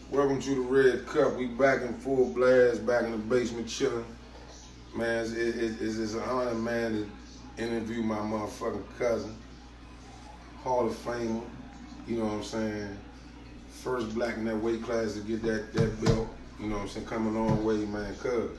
Welcome to the Red Cup. We back in full blast, back in the basement chilling. Man, it's an honor, man, to interview my motherfucking cousin, Hall of Famer. You know what I'm saying? First black in that weight class to get that belt. You know what I'm saying? Come a long way, man. Cuz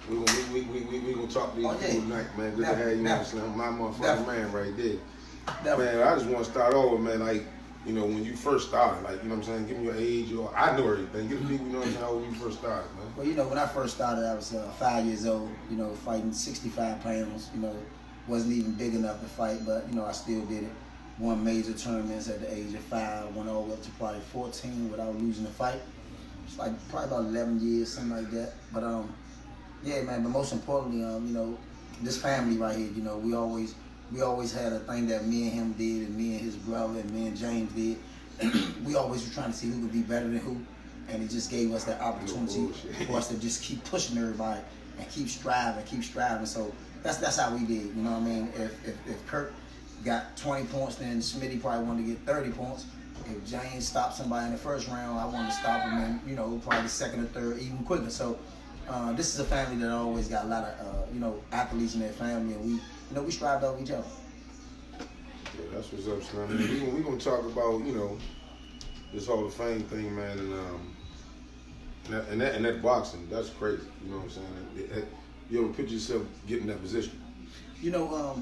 we gonna talk to you tonight, man. Good to have you. My motherfucking man right there. Man, I just want to start over, man. Like, you know, when you first started, like, you know what I'm saying? Give me your age, or I know everything. Give the people, you know what I'm saying, how old you first started, man. Well, you know, when I first started, I was 5 years old, you know, fighting 65 pounds, you know, wasn't even big enough to fight, but, you know, I still did it. Won major tournaments at the age of 5, went all the way up to probably 14 without losing a fight. It's like probably about 11 years, something like that. But, yeah, man, but most importantly, you know, this family right here, you know, we always had a thing that me and him did, and me and his brother, and me and James did. We always were trying to see who could be better than who, and it just gave us that opportunity for us to just keep pushing everybody and keep striving. So that's how we did. You know what I mean? If Kurt got 20 points, then Smitty probably wanted to get 30 points. If James stopped somebody in the first round, I wanted to stop him in, you know, probably the second or third, even quicker. So this is a family that always got a lot of, you know, athletes in their family, and we strived over each other. Yeah, that's what's up, Slim. We gonna talk about, you know, this Hall of Fame thing, man, and that boxing. That's crazy. You know what I'm saying? You ever put yourself getting in that position? You know,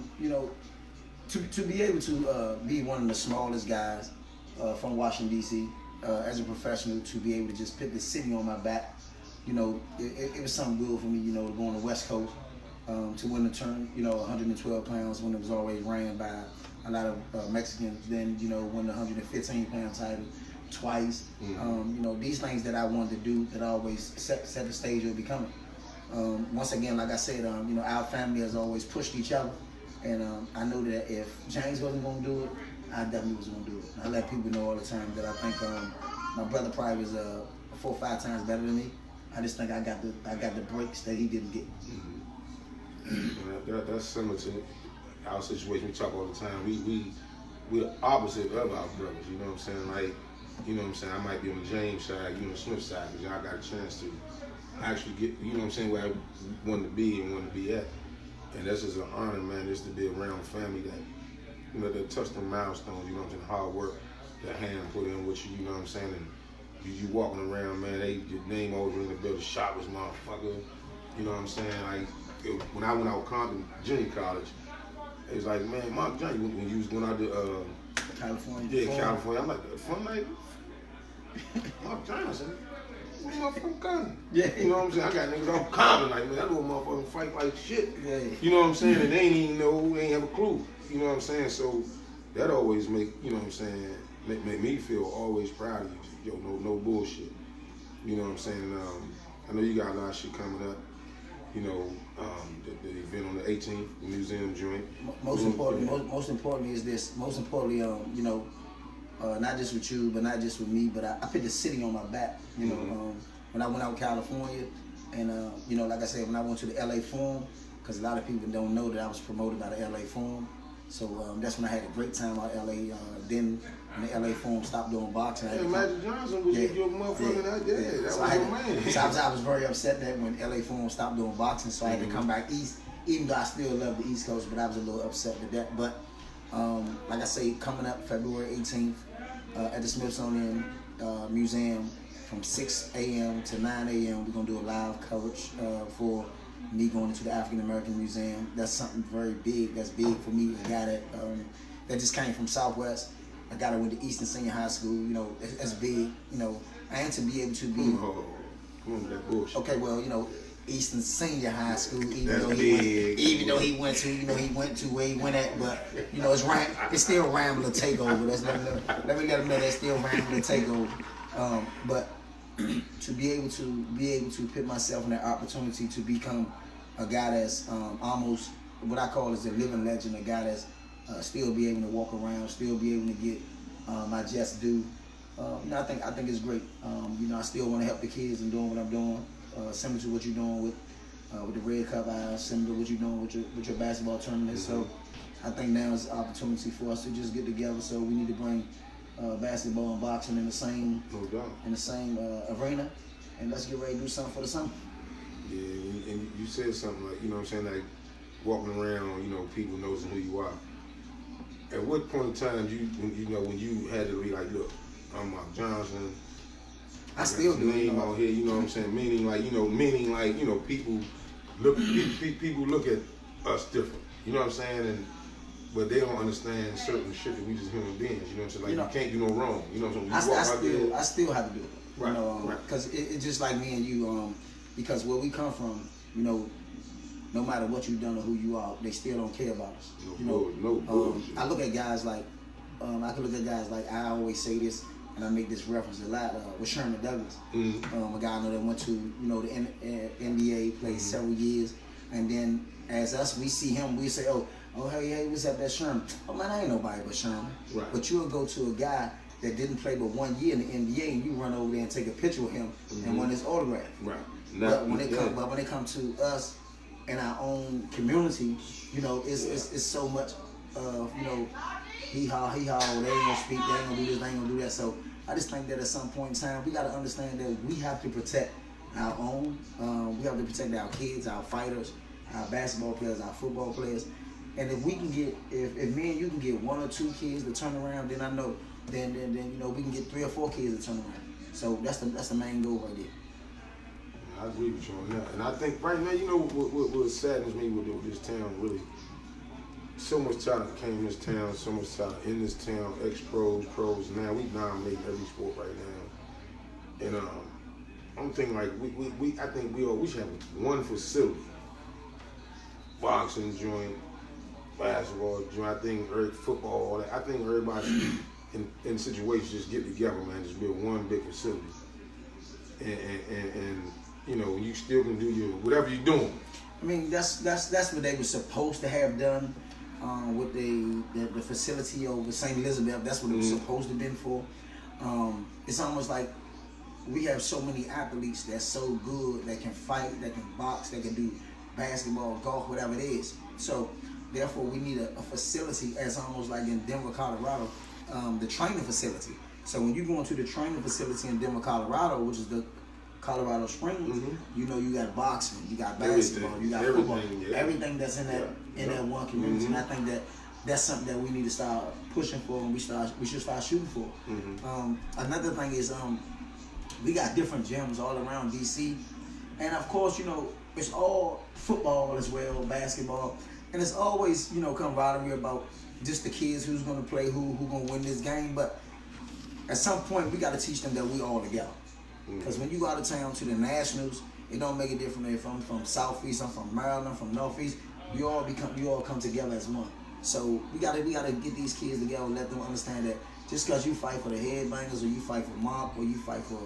to be able to be one of the smallest guys from Washington D.C. As a professional, to be able to just put the city on my back, you know, it was something good for me. You know, to go on the West Coast. To win the turn, you know, 112 pounds when it was always ran by a lot of Mexicans. Then, you know, win the 115 pound title twice. Mm-hmm. You know, these things that I wanted to do that I always set the stage of becoming. Once again, like I said, you know, our family has always pushed each other, and I know that if James wasn't going to do it, I definitely was going to do it. I let people know all the time that I think my brother probably was 4 or 5 times better than me. I just think I got the breaks that he didn't get. Mm-hmm. That's similar to our situation. We talk all the time. We're the opposite of our brothers. You know what I'm saying? Like, you know what I'm saying? I might be on the James side, you on the Smith side, because y'all got a chance to actually get, you know what I'm saying, where I wanted to be and wanted to be at. And that's just an honor, man, just to be around family that, you know, that touch them milestones. You know what I'm saying? Hard work, that hand put in with you. You know what I'm saying? And you walking around, man. Your name always ring the bell. The shop was motherfucker. You know what I'm saying? Like, when I went out Compton Junior College, it was like, man, Mark Johnny, when you was going out to California. Yeah, California. I'm like, fun night? Mark Johnny, I said, what motherfucking cousin? Yeah. You know what I'm saying? I got niggas off Compton, like, man, that little motherfucking fight like shit. Yeah. You know what I'm saying? And they ain't even know, they ain't have a clue. You know what I'm saying? So that always make, you know what I'm saying, make me feel always proud of you. Yo, no bullshit. You know what I'm saying? I know you got a lot of shit coming up. You know, the event on the 18th, the museum joint. Most importantly is this. Most importantly, you know, not just with you, but not just with me, but I put the city on my back. You know, when I went out to California, and you know, like I said, when I went to the LA Forum, because a lot of people don't know that I was promoted by the LA Forum. So that's when I had a great time out LA. Then when the LA Forum stopped doing boxing, hey, Magic Johnson was your motherfucking idea. That was your man. So I was very upset that when LA Forum stopped doing boxing, so I had to come back east. Even though I still love the East Coast, but I was a little upset with that. But like I say, coming up February 18th at the Smithsonian Museum from 6 a.m. to 9 a.m. we're gonna do a live coverage for me going into the African American Museum. That's something very big. That's big for me. A guy that just came from Southwest. A guy that went to Eastern Senior High School. You know, that's big. You know, and to be able to be. Come on with that bullshit. Okay, well, you know, Eastern Senior High School. Even though he went to where he went at, but you know, it's still Rambler Takeover. Let me let him know that's still Rambler Takeover. But to be able to put myself in that opportunity to become a guy that's almost what I call is a living legend, a guy that's still be able to walk around, still be able to get my just due. You know, I think it's great. You know, I still want to help the kids and doing what I'm doing, similar to what you're doing with the Red Cup Eyes, similar to what you're doing with your basketball tournament. So I think now is an opportunity for us to just get together. So we need to bring basketball and boxing in the same No doubt. arena, and let's get ready to do something for the summer. Yeah, and you said something like, you know what I'm saying, like walking around, you know, people noticing who you are. At what point in time when you had to be like, look, I'm Mark Johnson. I still do. Name out here, you know what I'm saying? Meaning like, people look at us different. You know what I'm saying? But they don't understand certain shit that we just human beings. You know what I'm saying? Like you can't do no wrong. You know what I'm saying? I still have to do it. Right. Because it's just like me and you. Because where we come from, no matter what you've done or who you are, they still don't care about us. No bullshit. I look at guys like, I always say this, and I make this reference a lot with Sherman Douglas, a guy I know that went to the NBA, played several years, and then as us, we see him, we say, oh hey, what's up, that Sherman? Oh man, I ain't nobody but Sherman. Right. But you'll go to a guy that didn't play but 1 year in the NBA, and you run over there and take a picture with him and want his autograph. Right. But when it comes to us in our own community, it's so much of hee haw, they ain't gonna speak, they ain't gonna do this, they ain't gonna do that. So I just think that at some point in time we gotta understand that we have to protect our own. We have to protect our kids, our fighters, our basketball players, our football players. And if we can get, if me and you can get 1 or 2 kids to turn around, then I know, then we can get 3 or 4 kids to turn around. So that's the main goal right there. I agree with you on that. And I think right now, what saddens me with this town, really, so much talent came in this town, so much talent in this town, ex-pros, pros. Now we dominate every sport right now. And I'm thinking like I think we should have one facility, boxing joint, basketball joint. I think football, all that. I think everybody in situations just get together, man, just build one big facility, and you still can do your whatever you're doing. I mean, that's what they were supposed to have done with the facility over St. Elizabeth. That's what it was supposed to have been for. It's almost like we have so many athletes that's so good, that can fight, that can box, that can do basketball, golf, whatever it is. So therefore, we need a facility, as almost like in Denver, Colorado, the training facility. So when you go into the training facility in Denver, Colorado, which is the Colorado Springs, you got boxing, you got basketball, you got football, everything that's in that one community. And I think that's something that we need to start pushing for, and we should start shooting for. Another thing is we got different gyms all around DC, and of course it's all football as well, basketball, and it's always camaraderie about just the kids who's gonna play, who gonna win this game. But at some point we got to teach them that we all together. Because when you go out of town to the Nationals, it don't make a difference if I'm from Southeast, I'm from Maryland, from Northeast. You all come together as one. So we gotta get these kids together and let them understand that just because you fight for the Headbangers, or you fight for Mock, or you fight for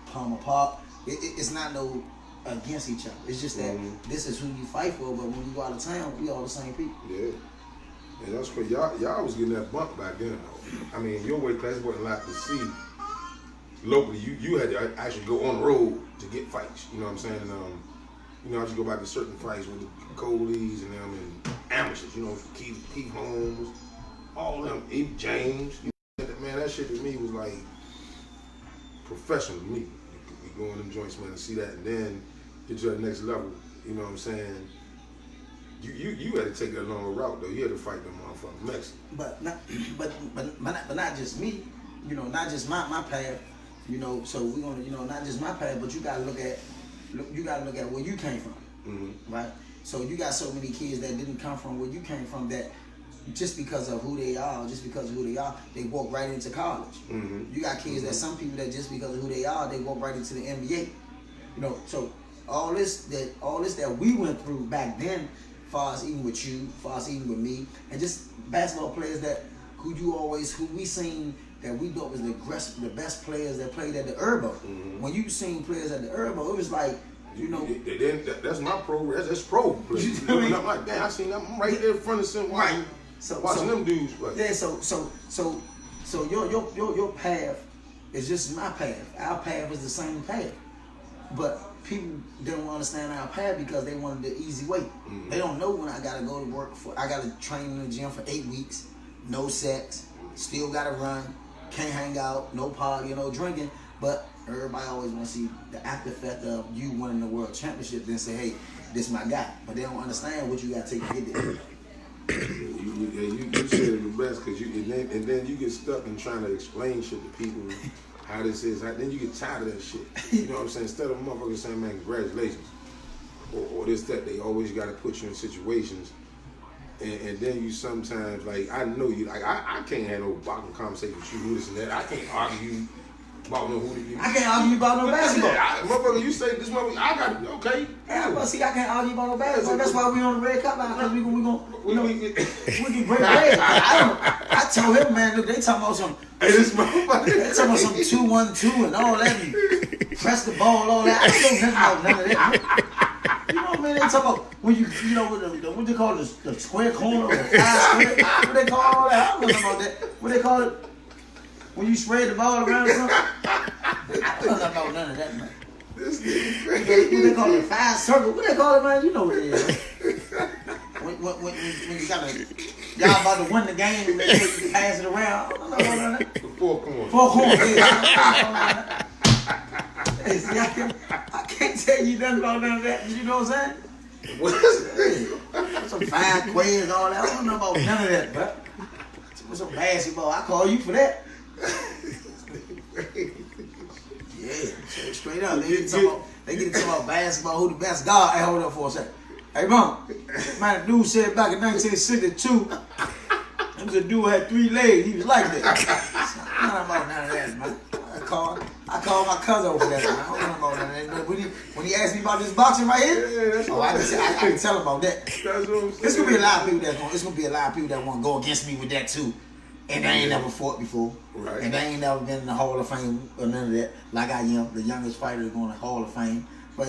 Palmer Park, it's not no against each other. It's just that this is who you fight for. But when you go out of town, we all the same people. Yeah. And that's crazy. Y'all was getting that bump back then, though. I mean, your weight class wasn't like to see. Locally, you had to actually go on the road to get fights. You know what I'm saying? I used to go back to certain fights with the Coleys and them and amateurs. Keith Holmes, all of them, Eve James. Man, that shit to me was like professional to me. You go in them joints, man, and see that, and then get to the next level. You know what I'm saying? You had to take that longer route though. You had to fight them motherfuckers Mexicans. But not just me. Not just my path. So we're gonna, not just my path, but you gotta look at where you came from, right? So you got so many kids that didn't come from where you came from, that just because of who they are, they walk right into college. You got kids that some people that just because of who they are, they walk right into the NBA. So all this that we went through back then, far as even with you, far as even with me, and just basketball players who we seen that we thought was the best players that played at the Herbo. When you seen players at the Herbo, it was like, that's my pro. That's pro players. I'm like, damn, I seen them. I'm right there in front of them watching them dudes play. Yeah. So your path is just my path. Our path is the same path, but people don't understand our path because they wanted the easy way. They don't know when I gotta go to work I gotta train in the gym for 8 weeks, no sex, still gotta run. can't hang out, no partying, no drinking, but everybody always want to see the after effect of you winning the world championship, then say, hey, this my guy. But they don't understand what you got to take to get there. You said it the best, because and then you get stuck in trying to explain shit to people how this is. Then you get tired of that shit. You know what I'm saying? Instead of motherfuckers saying, man, congratulations, or this, that, they always got to put you in situations. And then you sometimes, like, I know you, like, I can't have no boxing conversation with you, this and that. I can't argue about no who. I can't argue about no basketball. Motherfucker, you say this motherfucker, I got it, okay. Yeah, but see, I can't argue about no basketball. That's why we on the red cup now, because we can break bread. I told him, man, look, they talking about some, hey, this motherfucker. they talking about some 2-1-2 and all that. And press the ball, all that. I don't know about none of that. You know what I mean? They talk about when you know, what they call it, the square corner or the 5 square. What they call all that? I don't know about that. What they call it? When you spread the ball around or something? I don't know about none of that, man. This nigga What crazy. they call it, 5 circle? What they call it, man? You know what it is. When you gotta, y'all about to win the game and they take you pass it around. I don't know about none of that. The 4 corners. 4 corners, yeah. Hey, see, I can't tell you nothing about none of that. You know what I'm saying? What is Hey, some 5 squares, all that. I don't know about none of that, bro. Some basketball, I call you for that. Yeah, straight up. They get to talk about basketball, who the best guard. Hey, hold up for a second. Hey, mom, man, the dude said back in 1962, there was a dude who had 3 legs. He was like that. I don't know about none of that, man. I called my cousin over that, man. I don't know about none of that. But when he asked me about this boxing right here, Yeah, that's I can tell him about that. That's what I'm saying. It's gonna be a lot of people that want to go against me with that too. And they ain't never fought before. Right. And they ain't never been in the Hall of Fame or none of that. Like I am, the youngest fighter going to Hall of Fame. But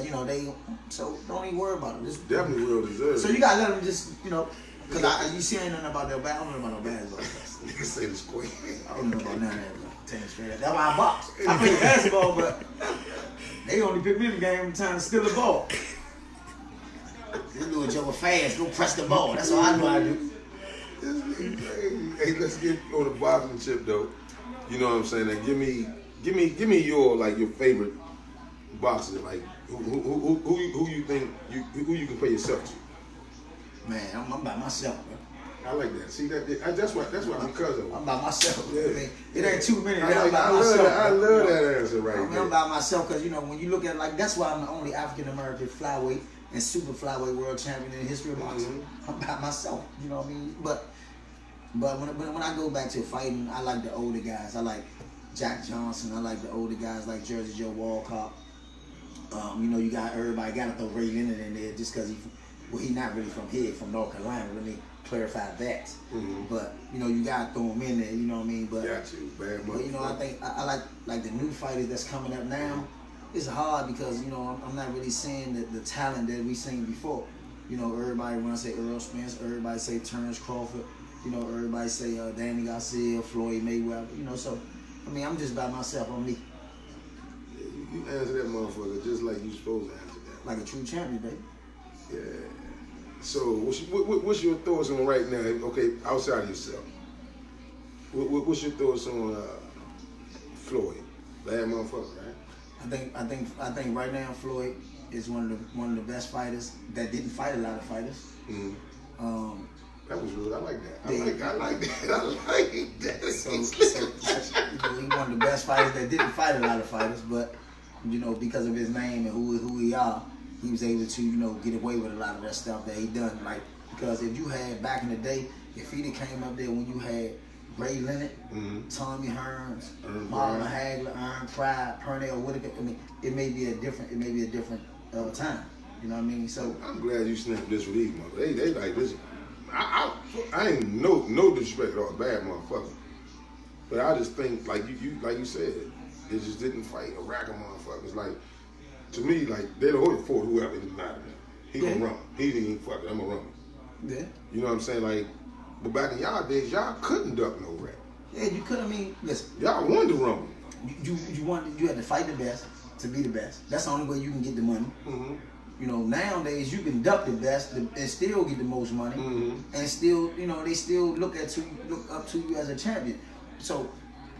so don't even worry about it. It's definitely well deserved. So you gotta let them just, because you see ain't nothing about their back. I don't know about no basketball. Nigga say the square. I don't know about none of that. Tell you straight up. That's why I box. I play basketball, but they only pick me in the game every time to steal the ball. This little joker fast, go press the ball. That's all I know how to do. This nigga crazy. Hey, let's get on the boxing chip though. You know what I'm saying? Like, give me your favorite boxer. Like who you think who you compare yourself to? Man, I'm by myself, bro. I like that. See that's why because of it. I'm by myself. Yeah. I mean, it ain't too many. I love that answer right I'm there. by myself because when you look at it, like, that's why I'm the only African American flyweight and super flyweight world champion in the history of boxing. Mm-hmm. I'm by myself. You know what I mean? But when I go back to fighting, I like the older guys. I like Jack Johnson. I like the older guys like Jersey Joe Walcott. You got everybody got to throw Ray Leonard in there just because he not really from here, from North Carolina. Let me clarify that. Mm-hmm. But you gotta throw them in there. You know what I mean? But Got you, bad but I think I like the new fighters that's coming up now. It's hard because I'm not really seeing the talent that we seen before. Everybody when I say Earl Spence, everybody say Terrence Crawford. Everybody say Danny Garcia, Floyd Mayweather. So I mean, I'm just by myself. I'm me. You answer that motherfucker just like you supposed to answer that. Like a true champion, baby. Yeah. So what's your thoughts on right now? Okay, outside of yourself, what's your thoughts on Floyd? Bad motherfucker, right? I think right now Floyd is one of the best fighters that didn't fight a lot of fighters. Mm-hmm. That was good. I like that. Yeah. I like that. I like that. So he's one of the best fighters that didn't fight a lot of fighters, but because of his name and who he are, he was able to get away with a lot of that stuff that he done. Like, because if you had back in the day, if he'd have came up there when you had Ray Leonard, Tommy Hearns, Marlon Hagler, Iron Pride, Pernell Whitaker, I mean, it may be a different time. You know what I mean? So I'm glad you snapped this with these motherfuckers. They like this. I ain't no disrespect at all, bad motherfucker. But I just think like you said, they just didn't fight a rack of motherfuckers. Like, to me, like, they'd always fought whoever it mattered. He gonna run. He didn't even fuck it. I'm gonna run. yeah. You know what I'm saying? Like, but back in y'all days, y'all couldn't duck no rap. Yeah, you could. I mean, listen. Y'all wanted to rumble. You had to fight the best to be the best. That's the only way you can get the money. Mm-hmm. Nowadays you can duck the best and still get the most money, and still, they still look up to you as a champion. So,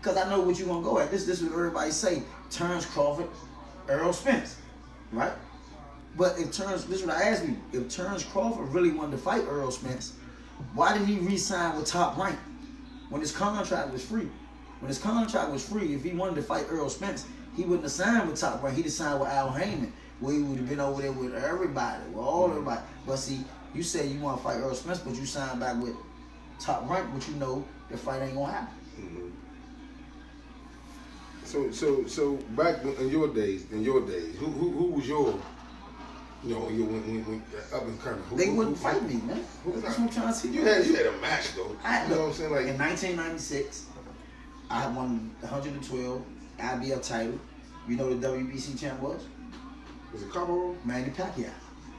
because I know what you're gonna go at. This is what everybody say. Terrence Crawford, Errol Spence, right? But this is what I asked you. If Terrence Crawford really wanted to fight Errol Spence, why did he re-sign with Top Rank when his contract was free? When his contract was free, if he wanted to fight Errol Spence, he wouldn't have signed with Top Rank. He'd have signed with Al Heyman, where he would have been over there with everybody, with all everybody. But see, you say you want to fight Errol Spence, but you signed back with Top Rank, but you know the fight ain't gonna happen. So back in your days, who was your, when up and coming? They wouldn't fight me, man. That's what I'm trying to see. You had a match though. You know what I'm saying? Like in 1996, I won the 112 IBF title. You know the WBC champ was? Was it Cabo? Manny Pacquiao.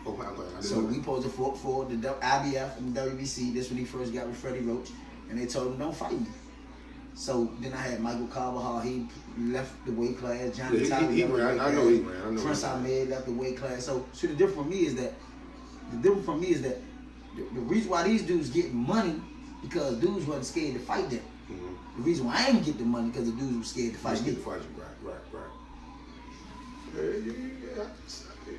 Oh, I so we posed for the IBF and the WBC. This when he first got with Freddie Roach, and they told him don't fight me. So then I had Michael Carvajal. He left the weight class. Johnny Tyler. He ran. I know he ran. Prince Ahmed left the weight class. So the difference for me is that the reason why these dudes getting money because dudes wasn't scared to fight them. The reason why I ain't get the money because the dudes were scared to fight me. Right. Yeah,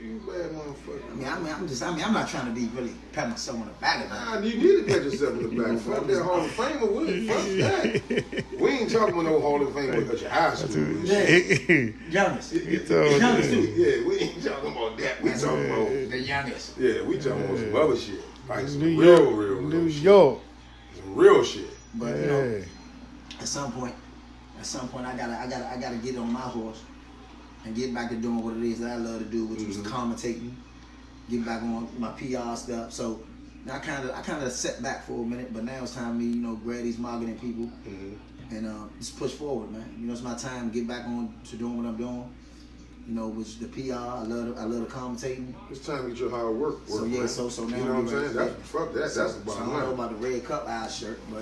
you bad motherfucker. I'm not trying to be really pat myself on the back. Nah, you need to pat yourself on the back. Fuck that Hall of Famer with. Fuck that. We ain't talking about no Hall of Famer at your high school. Youngest. Youngest too. Yeah, we ain't talking about that. We talking about the youngest. Yeah, we talking about some other shit. Like some New real New shit. York. Some real shit. But you know, at some point I gotta get on my horse and get back to doing what it is that I love to do, which was commentating, get back on my PR stuff. So now I kind of set back for a minute, but now it's time for me, grab these marketing people and just push forward, man. It's my time to get back on to doing what I'm doing. Which the PR, I love the commentating. It's time to get your hard work. So yeah, man. so now you know what I'm saying? Fuck that. That's the bottom line. I don't know about the Red Cup Eye shirt, but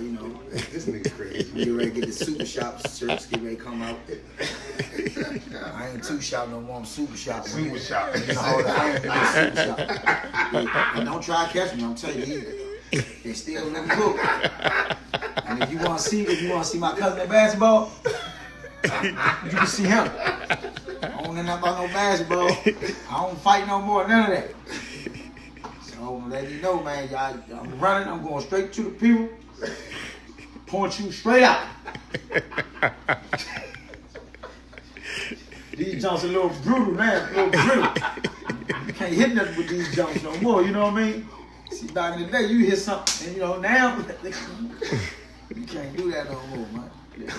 this nigga crazy. Get ready to get the Super Shop shirts. Get ready to come out. I ain't Two Shop no more. I'm Super Shop. Super Shop. Super Shop. And don't try to catch me. I'm telling you, they still let me book. And if you want to see my cousin at basketball, you can see him. I don't know nothing about no basketball. I don't fight no more, none of that. So I'm letting you know, man, I'm running, I'm going straight to the people, point you straight out. These jumps are a little brutal, man, a little brittle. You can't hit nothing with these jumps no more, you know what I mean? See, back in the day, you hit something, and now, you can't do that no more, man. Yeah.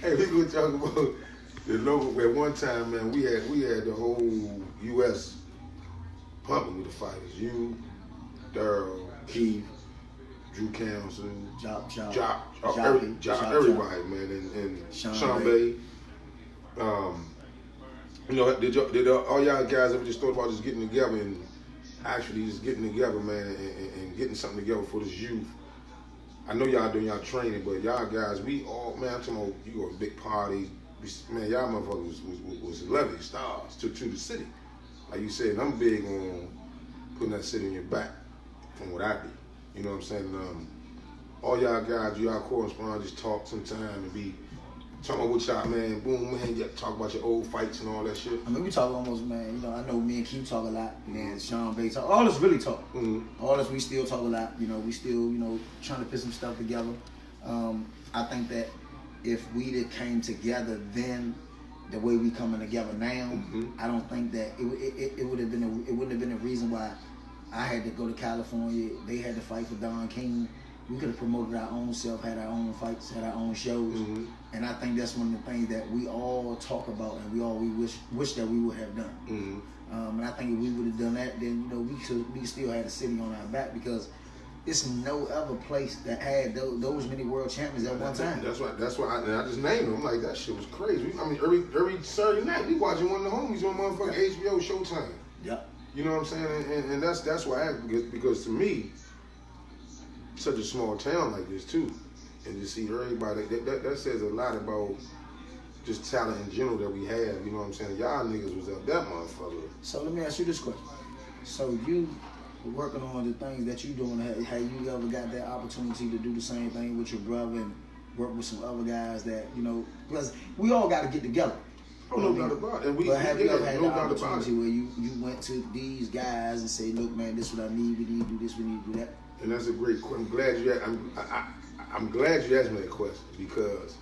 Hey, we gonna talk about the local. At one time, man, we had the whole U.S. pumping with the fighters. You, Daryl, Keith, Drew Council, Jock, everybody, man, and Sean Bay. Did all y'all guys ever just thought about just getting together and actually just getting together, man, and getting something together for this youth? I know y'all doing y'all training, but y'all guys, we all, man, I'm talking about you go to big parties, man, y'all motherfuckers was celebrity stars to the city. Like you said, and I'm big on putting that city in your back from what I do. You know what I'm saying? All y'all guys, y'all correspond, just talk sometime and be talking about what y'all, man, boom, man, you talk about your old fights and all that shit. I mean, we talk almost, man, I know me and Keith talk a lot, and Sean Bay talk. All of us really talk. All of us, we still talk a lot. We still, trying to put some stuff together. I think that if we'd have came together then, the way we coming together now, I don't think that it would have been it wouldn't have been a reason why I had to go to California. They had to fight for Don King. We could have promoted our own self, had our own fights, had our own shows, and I think that's one of the things that we all talk about and we wish that we would have done. And I think if we would have done that, then we still had a city on our back because it's no other place that had those many world champions at one time. That's why I just named them. I'm like, that shit was crazy. I mean, every Saturday night we watching one of the homies on motherfucking HBO Showtime. Yep. You know what I'm saying? And that's why because to me, such a small town like this too, and to see everybody, that says a lot about just talent in general that we have. You know what I'm saying? Y'all niggas was up that motherfucker. So let me ask you this question. So you working on the things that you doing, have you ever got that opportunity to do the same thing with your brother and work with some other guys that, you know, because we all got to get together. Oh, no doubt about it. But have you ever had the opportunity where you went to these guys and say, look, man, this is what I need. We need to do this. We need to do that. And that's a great question. I'm glad you asked me that question because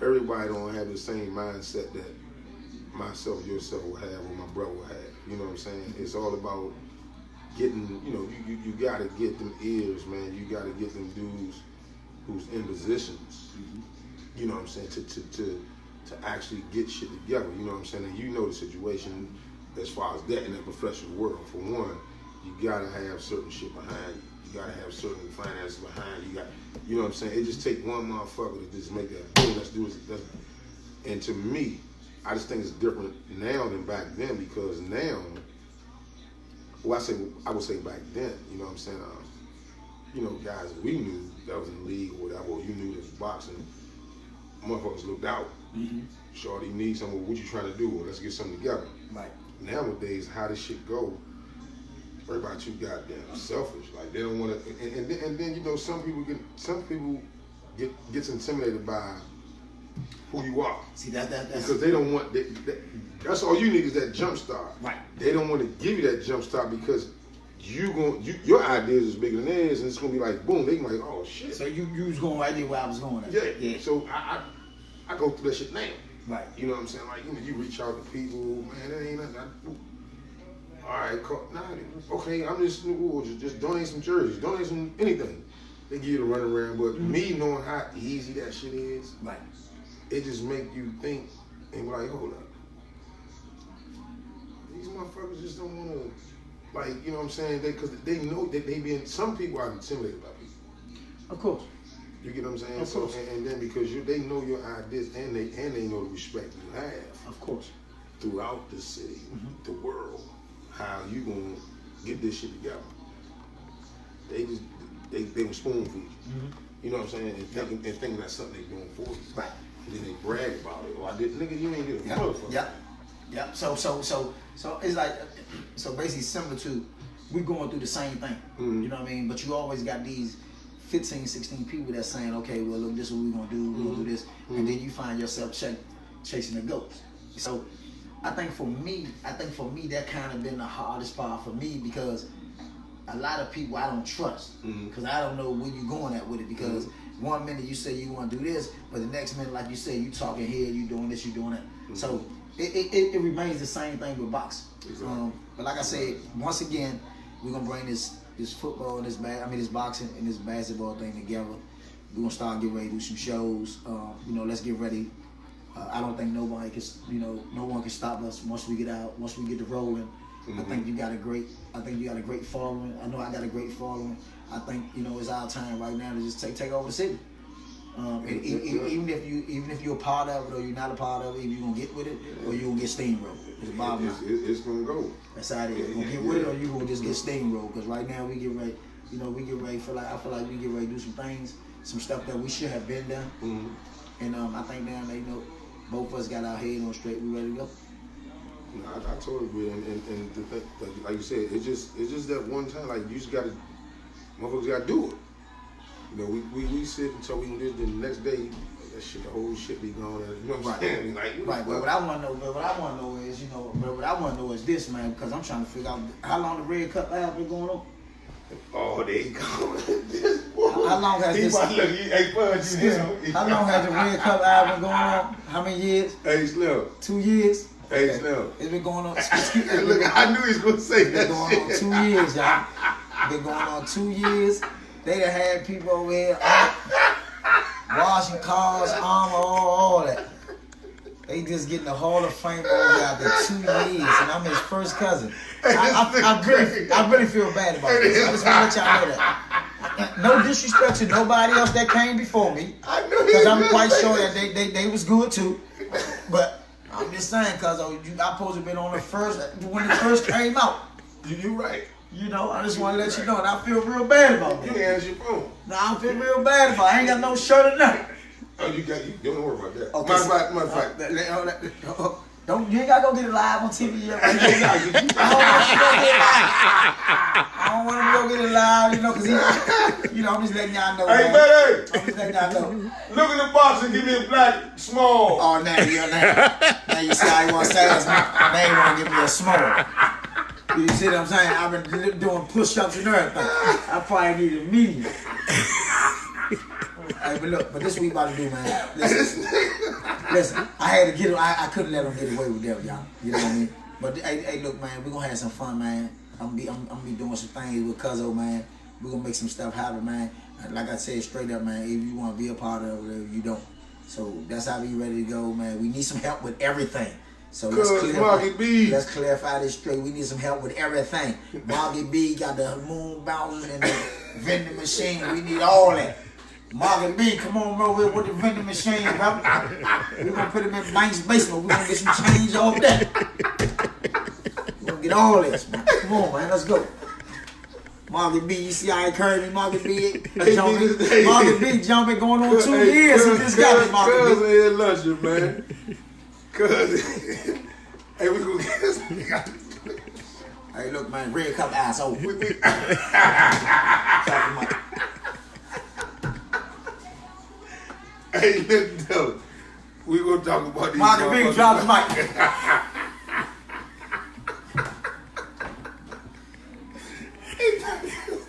everybody don't have the same mindset that myself, yourself will have, or my brother will have. You know what I'm saying? It's all about getting, you know, you got to get them ears, man. You got to get them dudes who's in positions. You know what I'm saying? To actually get shit together. You know what I'm saying? And you know the situation as far as that in the professional world. For one, you gotta have certain shit behind you. You gotta have certain finances behind you. You know what I'm saying? It just take one motherfucker to just make that boom. Let's do it. And to me, I just think it's different now than back then because now, well, I would say back then. You know what I'm saying? You know, guys that we knew that was in the league or whatever, or you knew that was boxing, motherfuckers looked out. Shorty needs something. What you trying to do? Well, let's get something together. Right. Nowadays, how this shit go? Everybody too goddamn selfish. Like they don't want to. And then you know some people gets intimidated by who you are. See that's because they don't want. That's all you need is that jump start. Right. They don't want to give you that jump start because your ideas is bigger than theirs, and it's gonna be like boom. They can like, oh shit. So you was going right there where I was going. Yeah. So I go through that shit now. Right. You know what I'm saying? Like, you know, you reach out to people, man, that ain't nothing. All right, okay, I'm just donate some jerseys, donate some anything. They give you the runaround, but me knowing how easy that shit is, right, it just make you think and be like, hold up. These motherfuckers just don't want to, like, you know what I'm saying? Because they know that some people are intimidated by people. Of course. You get what I'm saying? Of course. And then because they know your ideas and they know the respect you have. Of course. Throughout the city, the world, how you gonna get this shit together? They will spoon feed you. You know what I'm saying? And thinking that's something they doing for you. Right. And then they brag about it. Or I did, nigga, you ain't get a motherfucker. Yep. So it's like, so basically similar to we going through the same thing. You know what I mean? But you always got these 15, 16 people that's saying, okay, well, look, this is what we're going to do. We're going to do this. And then you find yourself chasing the ghost. So I think for me, that kind of been the hardest part for me because a lot of people I don't trust because I don't know where you're going at with it because one minute you say you want to do this, but the next minute, like you said, you talking here, you doing this, you doing that. So it remains the same thing with boxing. Exactly. But like I said, once again, we're going to bring this football and this boxing and this basketball thing together. We're gonna start getting ready to do some shows. You know, let's get ready. I don't think no one can stop us once we get to rolling. I think you got a great following. I know I got a great following. I think, you know, it's our time right now to just take over the city. Even if you're a part of it or you're not a part of it, either you're gonna get with it or you're gonna get steamrolled. It's gonna go. That's how it is. You're gonna get with it or you're gonna just get steamrolled. Because right now we get ready. You know, I feel like we get ready to do some things, some stuff that we should have been done. And I think now they know both of us got our head on straight. We ready to go. No, I totally agree. And the thing, like you said, it's just that one time. Like you just gotta, motherfuckers gotta do it. You know, we sit until we can do it. Then the next day, that shit, the whole shit be gone. You know what I'm saying? Like, right. But what I want to know is, you know, what I want to know is this, man, because I'm trying to figure out how long the Red Cup have been going on. Oh, they go. How long has this? How long has the Red Cup been going on? How many years? Hey, Slim. 2 years. Hey, Slim. It's been going on. Look, I knew he was gonna say that. It's been going on 2 years, y'all. Been going on 2 years. They done had people over here washing cars, armor, all that. They just getting the Hall of Fame over after 2 years, and I'm his first cousin. I really feel bad about this. I just want to let y'all know that. No disrespect to nobody else that came before me, because I'm quite sure that they was good too. But I'm just saying, cause I supposed to have been on the first when it first came out. You right. You know, I just want to let you know, and I feel real bad about that. You didn't answer your phone. No, I feel real bad about it. I ain't got no shirt or nothing. Oh, you don't worry about that. Okay, matter of fact. You ain't gotta go get it live on TV yet. I don't want you to go get it live. I don't want him to go get it live, you know, because I'm just letting y'all know. Hey, man. man, I'm just letting y'all know. look at the box and give me a black small. Oh, now you see how you want to say this, man. Now you want to give me a small. You see what I'm saying? I've been doing push-ups and everything. I probably need a medium. Hey, but this what we about to do, man. Listen, I had to get him. I couldn't let him get away with that, y'all. You know what I mean? But hey, look, man, we're gonna have some fun, man. I'm gonna be doing some things with Cuzzo, man. We're gonna make some stuff happen, man. Like I said, straight up, man. If you want to be a part of it, you don't. So that's how we ready to go, man. We need some help with everything. So let's clarify this straight. We need some help with everything. Margie B got the moon bouncers and the vending machine. We need all that. Margie B, come on, bro, with the vending machine, bro. We're going to put him in Banks' basement. We're going to get some change off that. We're going to get all this, man. Come on, man, let's go. Margie B, you see how he curved me, Margie B? Margie B jumping going on 2 years since this got me, Margie B. Cuz ain't luncheon, man. Cuz, hey, we gonna get this. Hey, look, man, red cup asshole. Hey, look, though. We gonna talk about these. Margie B, drop the mic.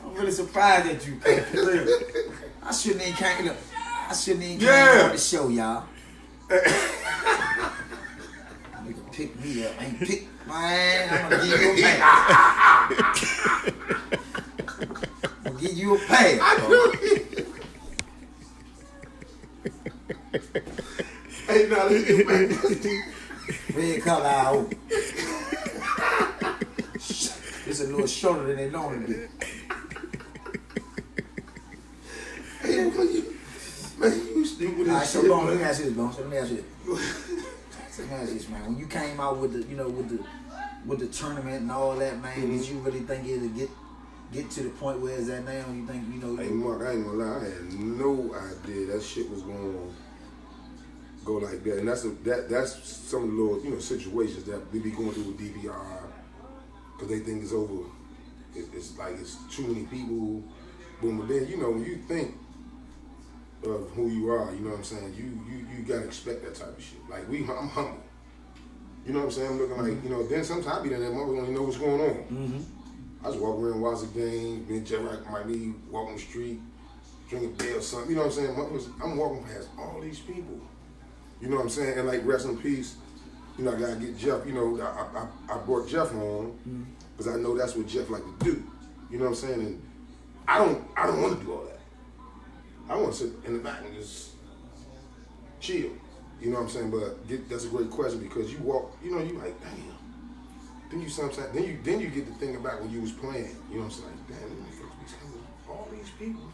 I'm really surprised at you, for real. I shouldn't even came on the show, y'all. Nigga pick me up. Ain't pick, man. I'm gonna give you a pass. I'm gonna give you a pass, bro. Hey, now let's get back. Red color out. It's a little shorter than they normally do. Hey, man, you stupid with All right, this so shit, Bone, let man. me ask you this, Bone. So let me ask you this, man. When you came out with the tournament and all that, man, did you really think it'd get to the point where it's at now? You think Hey, Mark, I ain't gonna lie, I had no idea that shit was gonna go like that. And that's some of the little, situations that we be going through with DPR, because they think it's over. It's like it's too many people. Boom, but then, when you think of who you are, you know what I'm saying, you gotta expect that type of shit. Like, I'm humble. You know what I'm saying? I'm looking like, then sometimes I be there, that mother don't even know what's going on. Mm-hmm. I was walking around watching games, being jet like might be walking the street, drinking beer or something. You know what I'm saying? I'm walking past all these people. You know what I'm saying? And like, rest in peace, I gotta get Jeff. I brought Jeff on because I know that's what Jeff like to do. You know what I'm saying? And I don't want to do all that. I want to sit in the back and just chill. You know what I'm saying? But that's a great question, because you walk, you like, damn. Then you get to thinking about when you was playing. You know what I'm saying? Like, damn, all these people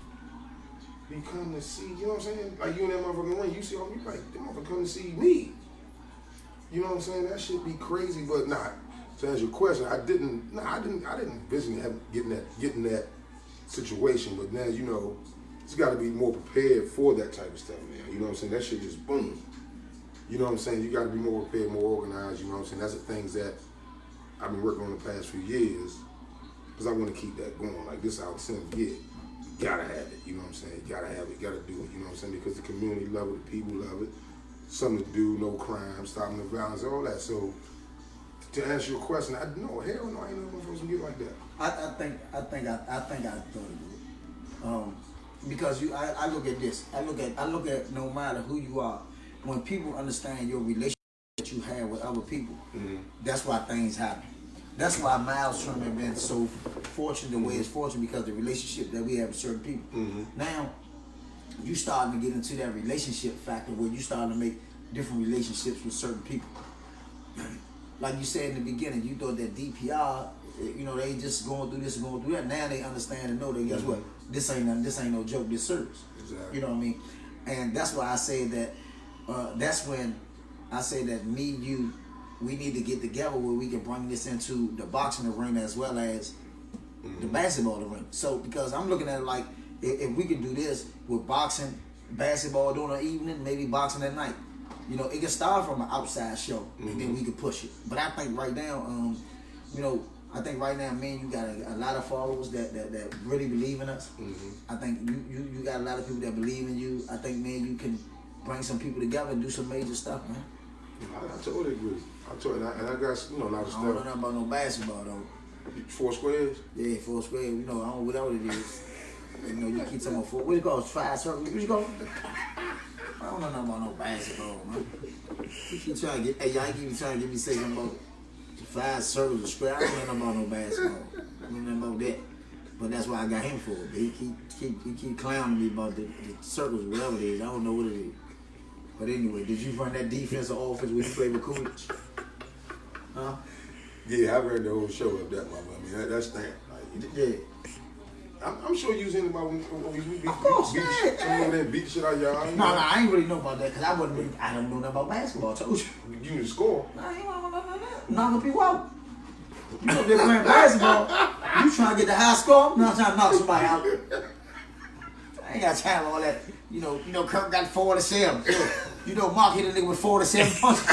be coming to see, you know what I'm saying? Like, you in that motherfucking ring, you see all you like, them motherfuckers come to see me. You know what I'm saying? That shit be crazy, but nah. To answer your question, I didn't envision getting that situation, but now, it's got to be more prepared for that type of stuff now. You know what I'm saying? That shit just boom. You know what I'm saying? You got to be more prepared, more organized. You know what I'm saying? That's the things that I've been working on the past few years, because I want to keep that going. Like, this out of get. You gotta have it. You know what I'm saying? You gotta have it. You gotta do it. You know what I'm saying? Because the community love it, the people love it. Something to do, no crime, stopping the violence, all that. So, to answer your question, hell no, I ain't never supposed to get like that. I think I thought it would. Because I look at this. I look at no matter who you are, when people understand your relationship that you have with other people, that's why things happen. That's why Miles Tournament been so fortunate the way it's fortunate, because of the relationship that we have with certain people. Now, you starting to get into that relationship factor where you starting to make different relationships with certain people. Like you said in the beginning, you thought that DPR, they just going through this and going through that. Now they understand and know that, guess what? This ain't no joke, this service. Exactly. You know what I mean? And that's why I say that, that's when I say that me, you, we need to get together where we can bring this into the boxing arena as well as the basketball arena. So, because I'm looking at it like, if we can do this with boxing, basketball during the evening, maybe boxing at night. You know, it can start from an outside show, and then we can push it. But I think right now, you know, I think right now, man, you got a lot of followers that really believe in us. I think you got a lot of people that believe in you. I think, man, you can bring some people together and do some major stuff, man. I totally agree. I got, a lot of stuff. I don't know nothing about no basketball though. 4 squares? Yeah, 4 squares. You know, I don't know whatever it is. You know, you keep talking about 4. What you call 5 circles? What you call? I don't know nothing about no basketball, man. You keep trying to get. Hey, y'all keep trying to get me say something about 5 circles of square. I don't know nothing about no basketball. I don't know nothing about that. But that's why I got him for it. He keep clowning me about the circles, whatever it is. I don't know what it is. But anyway, did you run that defense or offense when you played with Coolidge? Huh? Yeah, I read the whole show of that, mama. I mean, that's that. Like, Yeah. I'm sure you was in about when we beat the shit out of y'all. No, I ain't really know about that because I don't know nothing about basketball. I told you. You didn't score. Nah, I ain't know nothing about that. Knocking people out. You know they're playing basketball. You trying to get the high score? No, I'm trying to knock somebody out. I ain't got time for all that. You know, Kirk got 47. You know, Mark hit a nigga with 47 punches.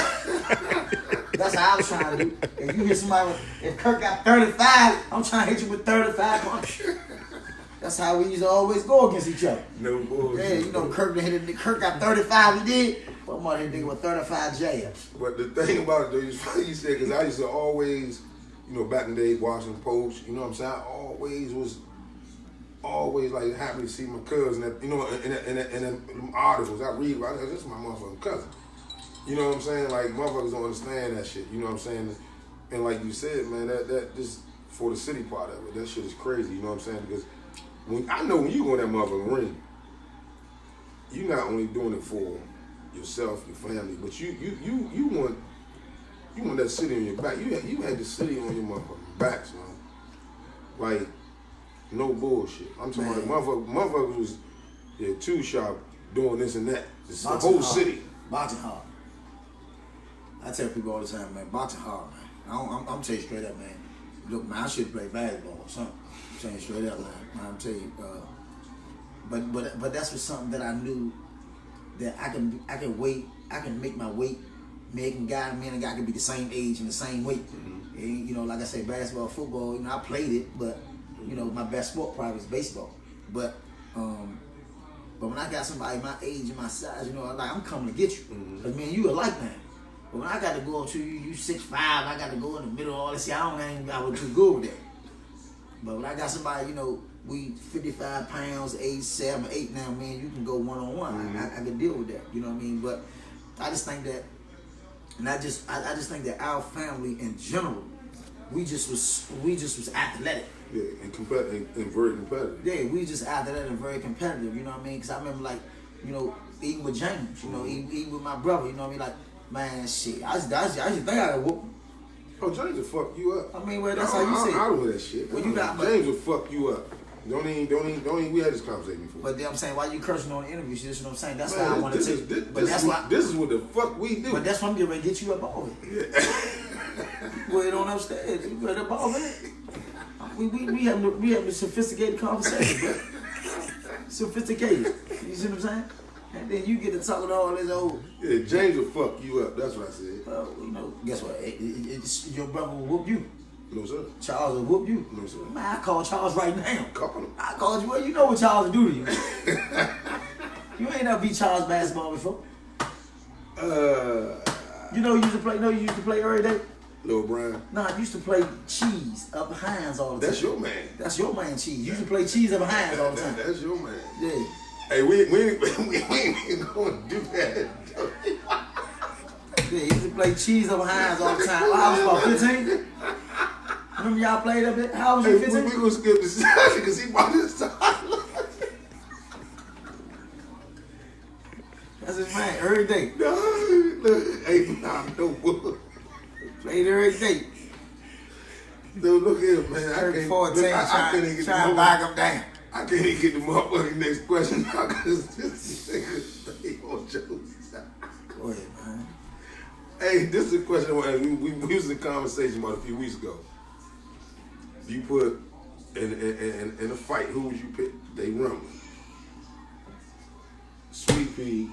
That's how I was trying to do. If you hit somebody if Kirk got 35, I'm trying to hit you with 35 punches. That's how we used to always go against each other. No bullshit. Yeah, you know, Kirk got 35, he did. But I'm out here nigga with 35 jabs. But the thing about it, though, it's funny you said, because I used to always, you know, back in the day, Washington Post, you know what I'm saying? I always like happy to see my cousin, that, you know, in them articles I read, right? This is my motherfucking cousin. You know what I'm saying? Like, motherfuckers don't understand that shit, you know what I'm saying? And like you said, man, that just for the city part of it, that shit is crazy, you know what I'm saying? Because I know when you go in that motherfucking ring, you're not only doing it for yourself, your family, but you want that city on your back. You had the city on your motherfucking backs, man. Like, no bullshit. I'm talking about motherfuckers was too sharp doing this and that. It's the whole city. Boxing hard. I tell people all the time, man, boxing hard, man. I'm telling you straight up, man. Look, man, I should play basketball or something. I'm telling you straight up, man. I'm telling you, but that's for something that I knew that I can make my weight, making guy, man and guy can be the same age and the same weight. Mm-hmm. And, you know, like I say, basketball, football, you know, I played it, but you know, my best sport probably is baseball. But when I got somebody my age and my size, you know, like I'm coming to get you. Mm-hmm. Cause man, you a like man. But when I got to go up to you 6'5", I got to go in the middle of all this. See, I was too good with that. But when I got somebody, you know, we 55 pounds, age 7, 8 now, man, you can go one-on-one. Mm-hmm. I can deal with that. You know what I mean? But I just think that, and I just think that our family in general, we just was athletic. Yeah, and competitive, and very competitive. Yeah, we just athletic and very competitive. You know what I mean? Because I remember, like, you know, eating with James. You know, eating with my brother. You know what I mean? Like, man, shit. I just think I could whoop him. Oh, James will fuck you up. I mean, well, that's how you say it. I don't know that shit. Well, you got James will fuck you up. Don't even. We had this conversation before. But then I'm saying, why you cursing on the interview? You know what I'm saying? That's why I want to take. This is what the fuck we do. But that's why I'm getting ready to get you up over it. Yeah. Well, on upstairs. You better up over it. We have a sophisticated conversation, bro. Sophisticated. You see what I'm saying? And then you get to talking all this old. Yeah, James will fuck you up. That's what I said. Well, you know, guess what? Your brother will whoop you. No, sir. Charles will whoop you. No, sir. Man, I call Charles right now. Call him. I called you. Well, you know what Charles will do to you. You ain't never beat Charles basketball before. You know you used to play. You used to play every day. Lil Brian. Nah, I used to play Cheese up Hines all the time. That's your man. That's your man, Cheese. You used to play Cheese up Hines all the time. That's your man. Yeah. Hey, we ain't even gonna do that. Yeah, he used to play Cheese up Hines all the time. I was about 15. Remember y'all played up there? How was you 15? We gonna skip the session because he bought this time. That's his man, every day. No bull. Played every day. Dude, look here, man. 14, I can't even trying to back him down. I can't even get the motherfucking next question because this nigga stay on Joe's side. Go ahead, man. Hey, this is a question we was in a conversation about a few weeks ago. You put in a fight, who would you pick? They rumbling. Sweet Pea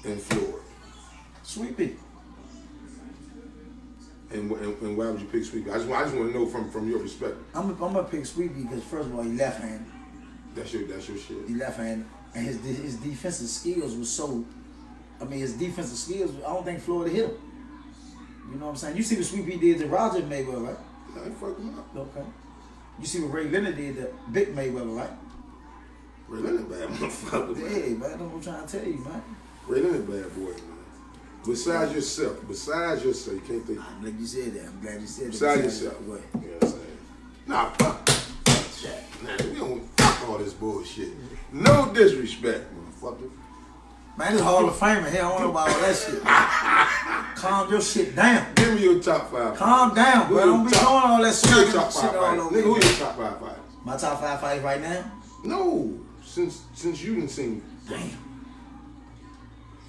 and Floyd. Sweet Pea. And why would you pick Sweet Pea? I just want to know from your perspective. I'm gonna pick Sweet Pea because first of all, he left-handed. That's your shit. He left-handed, and his defensive skills was so. I mean, his defensive skills. I don't think Florida hit him. You know what I'm saying? You see what Sweet Pea did to Roger Mayweather, right? I ain't fucking up. Okay. You see what Ray Leonard did to Big Mayweather, right? Ray Leonard bad motherfucker, man. Hey, man, that's what I'm trying to tell you, man. Ray Leonard bad boy, man. Besides yourself, you can't think. I'm glad you said that. I'm glad you said that. Besides yourself. Go ahead. You know what I'm saying? Nah, fuck that. Nah, we don't fuck all this bullshit. No disrespect, motherfucker. Man, this Hall of Famer here. I don't know about all that shit. Calm your shit down. Give me your top 5. Calm down, bro. Don't be doing all that Who your top shit 5 all fighters? over. Nigga, who your top 5 fighters? My top 5 fights right now? No, since you done seen. Damn.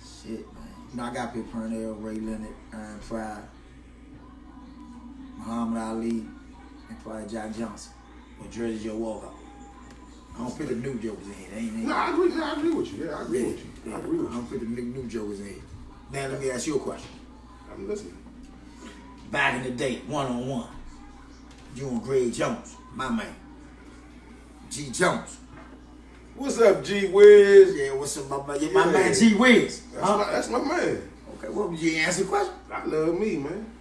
Shit, man. You know, I got Pit Pernell, Ray Leonard, Iron Pride, Muhammad Ali, and probably Jack Johnson. Or Jersey Joe Walker. I don't put the new jokers in here. Ain't No, I agree with you. Yeah, I agree with you. Yeah, I agree with I you. don't put the new jokers in here. Now let me ask you a question. I'm listening. Back in the day, 1-on-1, you and Greg Jones, my man. G Jones. What's up, G Wiz? Yeah, what's up, my man? Yeah, my man G Wiz. That's my man. Okay, what would you answer the question? I love me, man.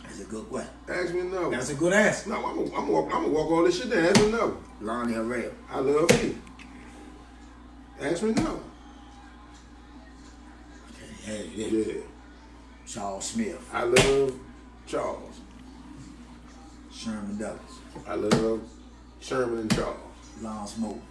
That's a good question. Ask me no. That's a good answer. No, I'm gonna walk all this shit down. Ask me no. Lonnie Harrell. I love me. Ask me no. Okay, yeah. Yeah. Charles Smith. I love Charles. Sherman Douglas. I love Sherman and Charles. Lance Moore.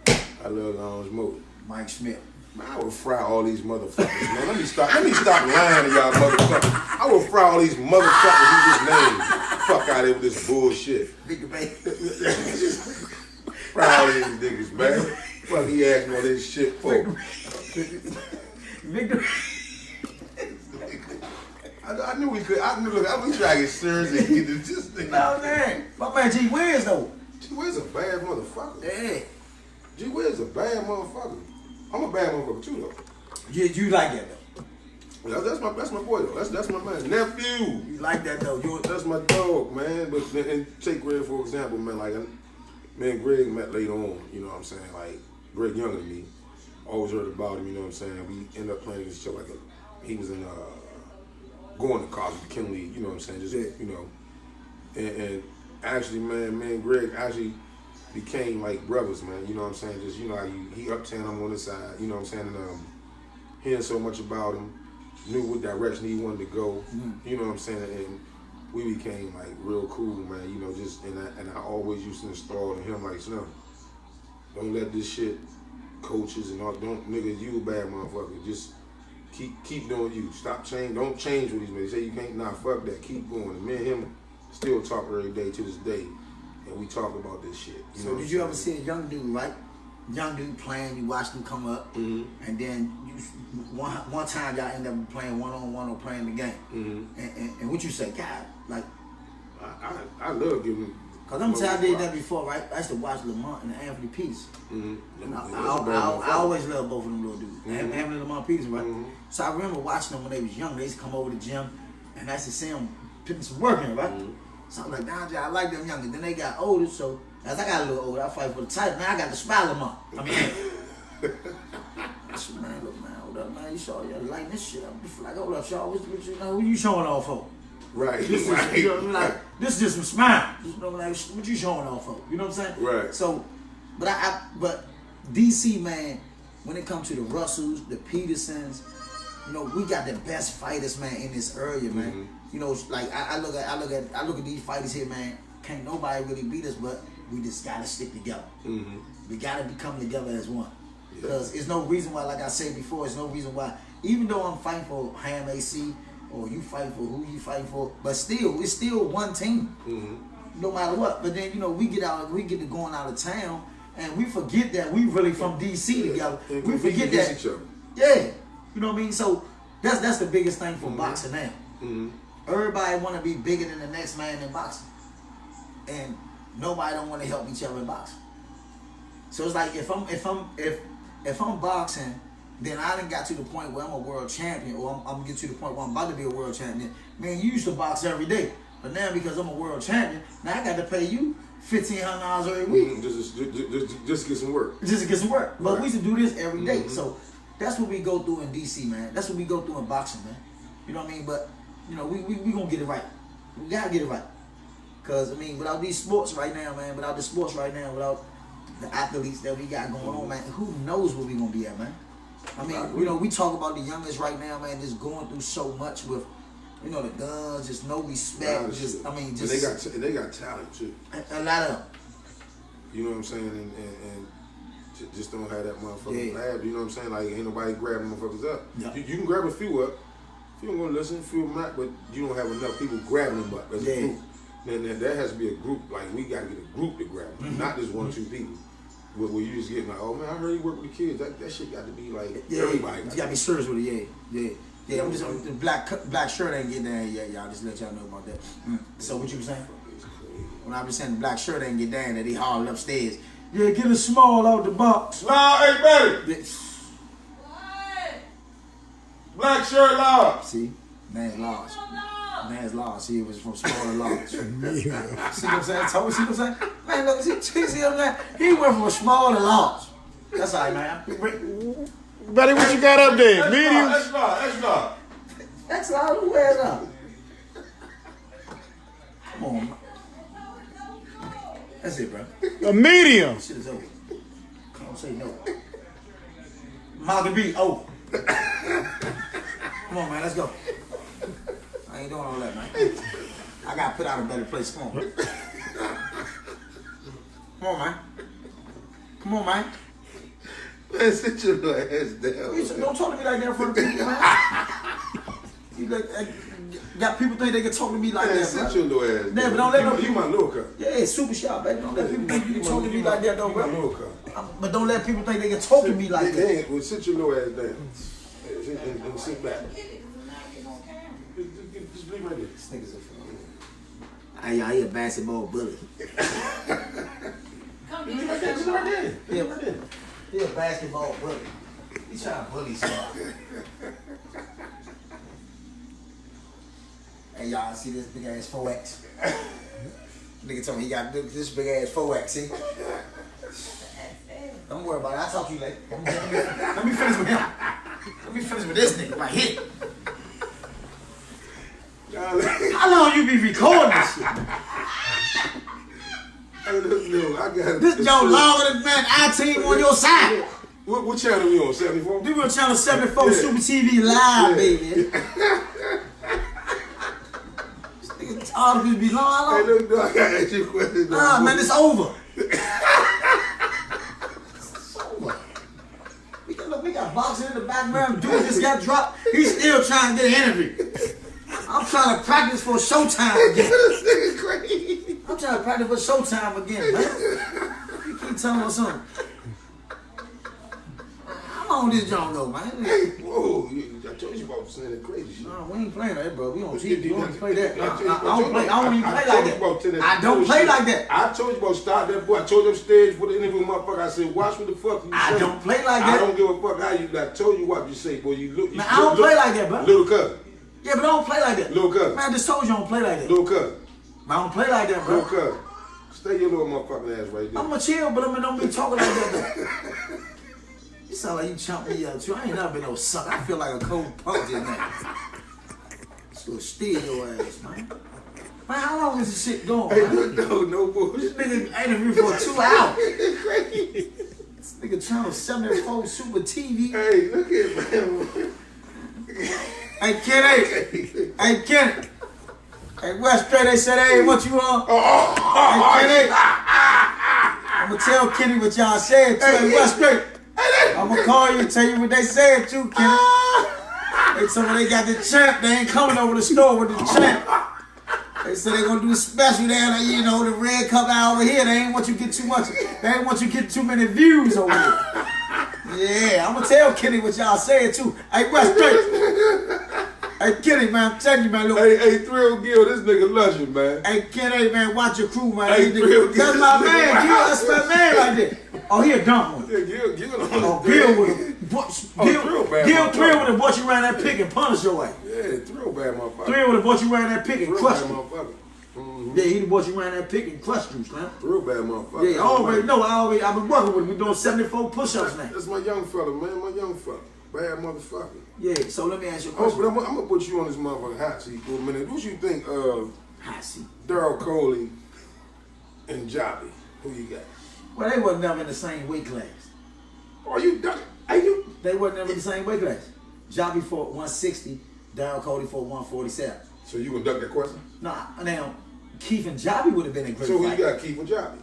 I love Lawrence Moore. Mike Smith. Man, I would fry all these motherfuckers, man. Let me stop lying to y'all motherfuckers. I would fry all these motherfuckers you just named. Fuck out of here with this bullshit. Victor Bay. Fry all these niggas, man. Fuck he asked me all this shit for. Victor. I knew we could. Look, I was trying to get serious and get this thing. No, man. My man G Wiz, though. G Wiz a bad motherfucker. Yeah. G Wiz a bad motherfucker. I'm a bad motherfucker too, though. You like that, though? That's my boy though. That's my man. Nephew. You like that, though? That's my dog, man. But and take Greg for example, man. Like me and Greg met later on. You know what I'm saying? Like Greg younger than me. Always heard about him. You know what I'm saying? We ended up playing against each other. Like he was in going to college with Kinley. You know what I'm saying? Just you know, and actually, man, me and Greg actually became like brothers, man. You know what I'm saying? Just, you know, he uptown, I'm on this side. You know what I'm saying? And hearing so much about him, knew what direction he wanted to go. Mm-hmm. You know what I'm saying? And we became like real cool, man. You know, just and I always used to install in him like, Slim, don't let this shit, coaches and all, don't nigga, you a bad motherfucker. Just keep doing you. Stop change. Don't change with these men. They say you can't. Nah, fuck that. Keep going. And me and him still talk every day to this day. And we talk about this shit. So did you ever see a young dude, right? Young dude playing, you watched him come up, and then one time y'all end up playing one-on-one or playing the game. Mm-hmm. And what you say, God, like... I love giving... Because I'm telling you, I did that before, right? I used to watch Lamont and Anthony Peters. Mm-hmm. I always loved both of them little dudes. Mm-hmm. Anthony and Lamont Peters, right? Mm-hmm. So I remember watching them when they was young. They used to come over to the gym, and I used to see them putting some work in, right? Mm-hmm. So I'm like, nah, I like them younger. Then they got older, so as I got a little older, I fight for the title. Now I got to smile them up. I mean, I said, man, look, man, hold up, man. You saw you lighting this shit up. Like, hold up, y'all. Who you showing off for? Right. This is, you know, like, this is just some smile. You know, like, what you showing off for? You know what I'm saying? Right. So, but DC, man, when it comes to the Russells, the Petersons, you know, we got the best fighters, man, in this area, man. Mm-hmm. You know, like I look at these fighters here, man. Can't nobody really beat us, but we just gotta stick together. Mm-hmm. We gotta become together as one. Because there's no reason why, like I said before, there's no reason why. Even though I'm fighting for Ham AC, or you fight for who you fight for, but still, it's still one team. Mm-hmm. No matter what. But then, you know, we get to going out of town, and we forget that we really from DC together. And we forget that. Each other. Yeah, you know what I mean. So that's the biggest thing for boxing now. Mm-hmm. Everybody want to be bigger than the next man in boxing, and nobody don't want to help each other in boxing. So it's like if I'm boxing, then I done got to the point where I'm a world champion, or I'm gonna get to the point where I'm about to be a world champion. Man, you used to box every day, but now because I'm a world champion, now I got to pay you $1,500 every week. Just get some work. Just to get some work. But Right. we used to do this every day. So that's what we go through in DC, man. That's what we go through in boxing, man. You know what I mean? But, you know, we gonna get it right. We gotta get it right. Cause I mean, without these sports right now, man, without the sports right now, without the athletes that we got going on, man, who knows where we gonna be at, man? I mean, you know, we talk about the youngest right now, man, just going through so much with, you know, the guns, just no respect, just I mean, But just they got talent too. a lot of them. You know what I'm saying? And just don't have that motherfucking Yeah. lab. You know what I'm saying? Like ain't nobody grabbing motherfuckers up. Yeah. You can grab a few up. If you don't want to listen, a few them not, but you don't have enough people grabbing them up as a group. Then there has to be a group. Like we got to get a group to grab them, not just one or two people. Where you just get like, oh man, I heard you work with the kids. That shit got to be like everybody. You gotta be serious with it, yeah. I'm just the black shirt ain't getting down yet, y'all. Just let y'all know about that. So what you was saying? When I was saying the black shirt ain't get down, that he hauled upstairs. Yeah, get a small out the box. Loud, hey buddy. What? Black shirt loud. See, man's large. Man's large. See, it was from small to large. See what I'm saying? See what I'm saying? Man, look, see what I'm saying? He went from small to large. That's all right, man. Buddy, what you got up there? Medium? That's loud. That's all who wears up. Come on, man. That's it, bro. A medium. Shit is over. Don't say no. Margaret B. Oh. Come on, man. Let's go. I ain't doing all that, man. I gotta put out a better place. Come on. Come on, man. Come on, man. Man, sit your little ass down. Don't talk to me like that in front of people, man. You got people think they can talk to me like Man, that, sit bro. your little ass down. Yeah, but don't let no You people. my little cut. Yeah, super sharp, baby. Don't let people think you can talk to me like that, though, You my bro. little cut. But don't let people think they can talk to me like that. Well, sit your little ass down. And sit back. Just leave right there. This nigga's a fool. I a basketball bully. Come get your Right there. Yeah, he a basketball bully. He trying to bully somebody. Hey, y'all see this big ass 4X? Nigga told me he got this big ass 4X, see? Don't worry about it. I'll talk to you later. Let me finish with him. Let me finish with this nigga right here. How long you be recording this shit? Hey, look, I got This yo longer than man I-Team on your side. What channel we on? 74? We on channel 74 Yeah. Super TV Live, Yeah. baby. This nigga article be long. How Hey, long? look, I gotta ask you a question. Nah, man, it's over. We got boxing in the background. Dude just got dropped. He's still trying to get an interview. I'm trying to practice for Showtime again. This nigga crazy. I'm trying to practice for Showtime again, man. You keep telling us something. How long this John go, man? Whoa, I told you about saying that crazy shit. No, we ain't playing that, bro. We on TV. We You don't play that. I I don't even play told like you about that. that I don't play like that. I told you about start that boy. I told them stage for the interview, motherfucker. I said, watch what the fuck you say. I don't play like I that. don't give a fuck how you. I told you what you say, boy. You look. Man, I don't play like that, bro. Little cousin. Yeah, but I don't play like that. Little cousin. Man, I just told you I don't play like that. Little cousin. I don't play like that, Little bro. cousin. Stay your little motherfucking ass right there. I'm gonna chill, but I don't be talking like that, though. You sound like you chump me up, too. I ain't never been no suck. I feel like a cold punch in there. Just gonna steal your ass, man. Man, how long is this shit going, Hey, man? look, no This bullshit. nigga interviewed for 2 hours. It's crazy. This nigga channel 74 Super TV. Hey, look at man. Hey, Kenny. Hey, Kenny. Hey, West Straight, they said, hey, what you on? Hey, Kenny. I'm gonna tell Kenny what y'all said to him. West Straight. I'm gonna call you and tell you what they said too, Kenny. They told me they got the champ. They ain't coming over the store with the champ. They said they gonna do a special down there, you know, the red cup out over here. They ain't want you to get too much. They ain't want you to get too many views over here. Yeah, I'm gonna tell Kenny what y'all said too. Hey, West Straight. Hey, Kenny, man, I'm telling you, man, look. Hey, Thrill Gill, this nigga lushing, man. Hey, Kenny, man, watch your crew, man. Hey, Gil, That's my man, Gil. That's my man right there. Oh, he a dump one. Yeah, Gill on Oh, the Gil with a Thrill bad Gil motherfucker. Thrill would have brought you around that pick and punished your way. Yeah, Thrill bad motherfucker. Thrill would have brought you around that pick and Thrill crushed bad you. motherfucker. Mm-hmm. Yeah, he'd have brought you around that pick and crushed you, man. Thrill bad motherfucker. Yeah, I already know. I've been working with him. We're doing 74 push-ups now. That's my young fella, man. My young fella. Bad motherfucker. Yeah, so let me ask you a Oh, question. but I'm gonna put you on this motherfucking hot seat for a minute. What you think of I see. Daryl Coley and Jobby? Who you got? Well, they wasn't never in the same weight class. Are you done? Are you? They wasn't never in the same weight class. Jobby fought 160, Daryl Cody fought 147. So you gonna duck that question? Nah, now, Keith and Jobby would have been a great So who fight. you got, Keith and Jobby?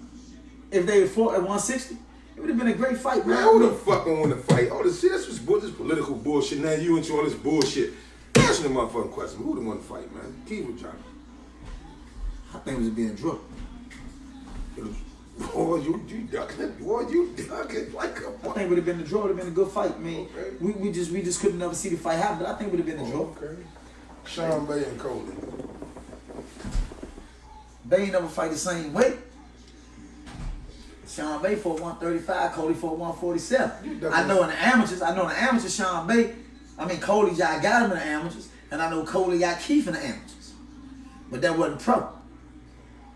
If they had fought at 160, it would have been a great fight, Man, man. who the fuck gonna win the fight? All this shit, this political bullshit. Now you into all this bullshit. Answer the motherfucking question. Who the one to fight, man? Keith or Jobby? I think it was being draw. Boy, you ducking it. Boy, you ducking like a I think it would have been the draw. It would have been a good fight, man. Okay. We just couldn't never see the fight happen, but I think it would have been the draw. Okay. Sean Bay and Coley. They ain't never fight the same weight. Sean Bay fought 135, Cody fought 147. I know in the amateurs, Sean Bay, Cody got him in the amateurs, and I know Cody got Keith in the amateurs. But that wasn't pro.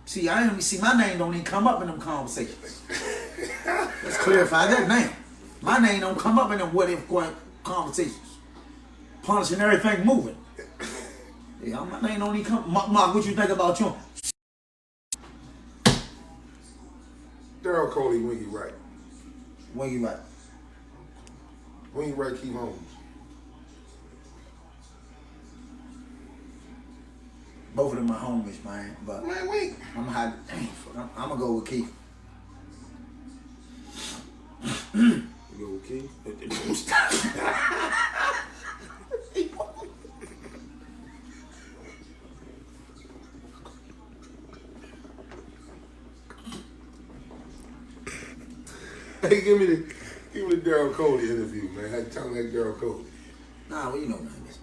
See, my name don't even come up in them conversations. Let's clarify that now. My name don't come up in them what if conversations. Punishing everything moving. Yeah, my name don't even come. Mark, what you think about you? Daryl Coley, Winky Wright. When you right? Winky Wright, Keith Holmes. Both of them are homies, man. But Man, wait. I'm gonna go with Keith. You go with Keith? Hey, give me the Daryl Coley interview, man. How you talking like Daryl Coley? Nah, well, you know, man. Listen.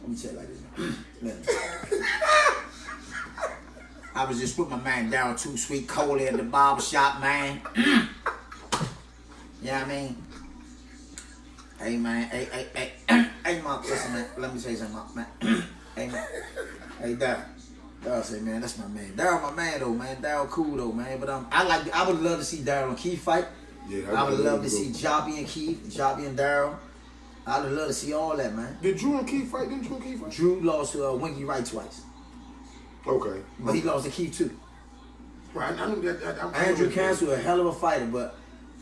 Let me tell you like this. Listen. I was just with my man down Too Sweet Coley at the barber shop, man. You know what I mean? Hey, man. Hey, Mark, listen, man. Let me say something, Mark, man. Hey, man. Hey, Daryl. Daryl say, man, that's my man. Daryl, my man, though, man. Daryl cool, though, man. But I would love to see Daryl and Keith fight. Yeah, I would love to see Jobby and Keith, Jobby and Daryl. I would love to see all that, man. Did Drew and Keith fight? Didn't Drew and Keith fight? Drew lost to Winky Wright twice, Okay. but he lost to Keith too. Right, I knew that. Andrew Cancel, a hell of a fighter, but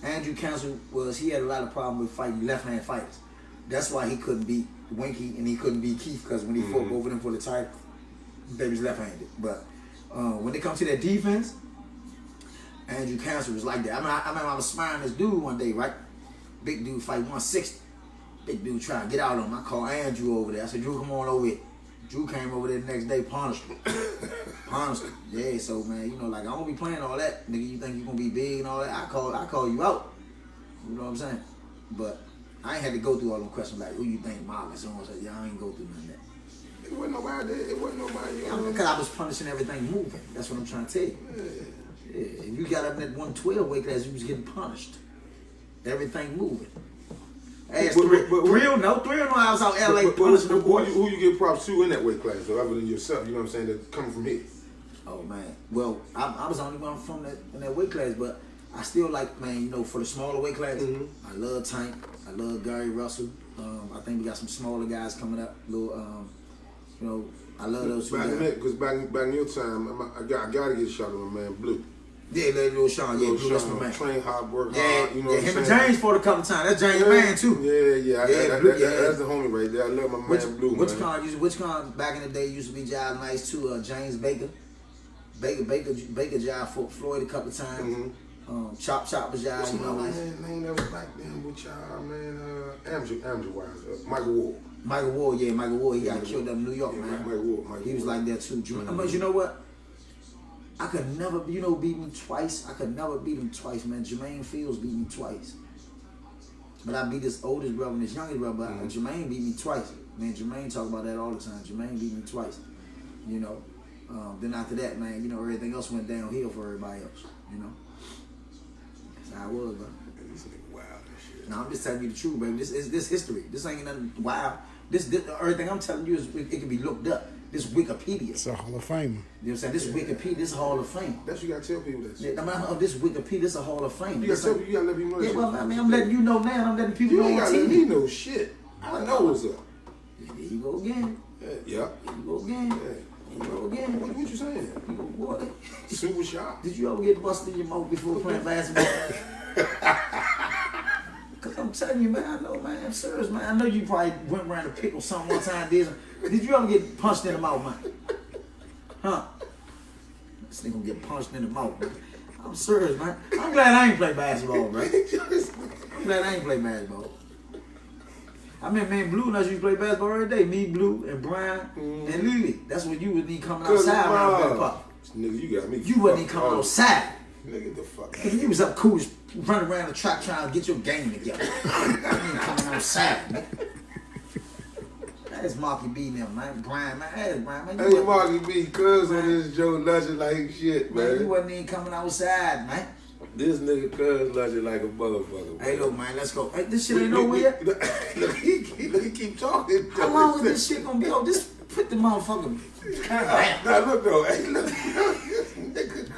Andrew Cancel he had a lot of problems with fighting left-hand fighters. That's why he couldn't beat Winky and he couldn't beat Keith, because when he fought both of them for the title, they was left-handed. But when it comes to that defense, Andrew Cancel was like that. I remember I was smiling this dude one day, right? Big dude fight 160. Big dude trying to get out on him. I called Andrew over there. I said, Drew, come on over here. Drew came over there the next day, punished him. Punished him. Yeah, so, man, you know, like, I don't be playing all that. Nigga, you think you going to be big and all that? I call you out. You know what I'm saying? But I ain't had to go through all them questions like, who you think Mark and so on. Yeah, I ain't go through none of that. It wasn't nobody there. It wasn't nobody. Because I was punishing everything moving. That's what I'm trying to tell you. Yeah, if you got up in that 112 weight class, you was getting punished. Everything moving. Ask Thrill know I was out LA punishing the boys. Who you give props to in that weight class, though, other than yourself? You know what I'm saying? That coming from here. Oh man, well I was the only one from in that weight class, but I still like, man, you know, for the smaller weight class, I love Tank, I love Gary Russell. I think we got some smaller guys coming up. Little, you know, I love those two guys. Because back in your time, I gotta get a shot of my man Blue. Yeah, little Sean, yeah, Blue, that's my man. Train hard, work Yeah, hard. You know what I'm him and saying? James fought a couple times. That's James' man too. Yeah. Blue, That's the homie right there. I love my man Blue. Which con back in the day used to be Jive Nice too? James Baker. Baker Jive fought Floyd a couple times. Chop was Jive. What's You know, my nice. man that was back then with y'all, man? Amateur wise, Michael Ward. Michael Ward, yeah, Michael Ward. He got killed up in New York, Yeah, man. Michael Ward. He was like that too. But you know what? I could never, beat him twice. I could never beat him twice, man. Jermaine Fields beat me twice. But I beat his oldest brother and his youngest brother. But Jermaine beat me twice. Man, Jermaine talk about that all the time. Jermaine beat me twice. You know. Then after that, man, you know, everything else went downhill for everybody else. You know. That's how it was, bro. This nigga wild as No, I'm just telling you the truth, baby. This history. This ain't nothing wild. This everything I'm telling you is it can be looked up. This Wikipedia. It's a Hall of Famer. You know what I'm saying? This Wikipedia, this Hall of Fame. That's what you gotta tell people this. Yeah, this Wikipedia, this a Hall of Fame. You gotta tell people, you gotta let people know. Yeah, well, I mean, I'm letting you know now. I'm letting people You know ain't on gotta let me TV. know shit. I know what's up. There you go again. Yeah. Here you go again. Yeah. Here you go again. What you saying? You go, boy. Super shot. Did you ever get busted in your mouth before playing basketball? Cause I'm telling you, man, I know, man, I'm serious, man. I know you probably went around to pickle something one time, did you ever get punched in the mouth, man? Huh? This nigga gonna get punched in the mouth, man. I'm serious, man. I'm glad I ain't play basketball, man. I'm glad I ain't play basketball. I mean, man, Blue and us used to play basketball every day. Me, Blue, and Brian, and Lily. That's when you would need coming outside around Bell Pop. Nigga, you got me. You wasn't even coming outside. Nigga, the fuck. Nigga, you was up cool, just running around the track trying to get your game together. You ain't coming outside, man. That's Marky B now, man. Brian, man. Hey, Brian, man. Hey, Marky B, cuz on this Joe Legend like shit, Man, you man. wasn't even coming outside, man. This nigga cuz Legend like a motherfucker. Hey, look, man, let's go. Hey, this shit ain't over yet. Look, he keep talking. How long is this shit gonna be over? Just put the motherfucking camera down. Now look though, hey, look. This nigga.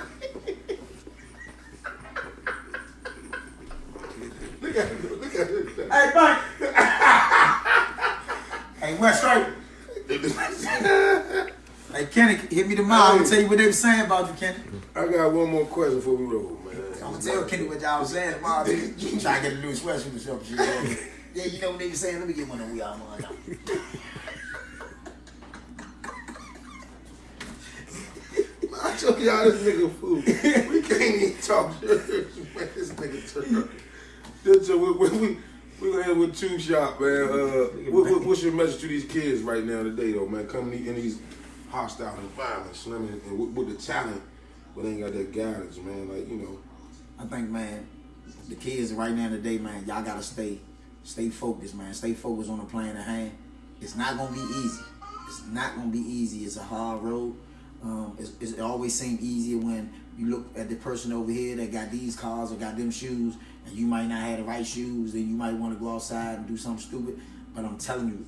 Look at it. Hey, Mike. Hey, West right. Hey, Kenny, hit me tomorrow. I'm gonna tell you what they were saying about you, Kenny. I got one more question before we roll, man. I'm gonna tell Kenny what y'all was saying tomorrow. You try to get a new sweatshirt or some shit. Yeah, you know what they were saying? Let me get one of we all mine. I told y'all this nigga fool. We can't even talk shit. Man, this nigga turned up. So we gonna end with Two Shot, man. What's your message to these kids right now today, though, man? Coming in these hostile environments, you know what I mean? And with the talent, but ain't got that guidance, man. Like, you know. I think, man, the kids right now today, man, y'all gotta stay focused, man. Stay focused on the plan at hand. It's not gonna be easy. It's not gonna be easy. It's a hard road. It always seems easier when you look at the person over here that got these cars or got them shoes, and you might not have the right shoes, then you might want to go outside and do something stupid. But I'm telling you,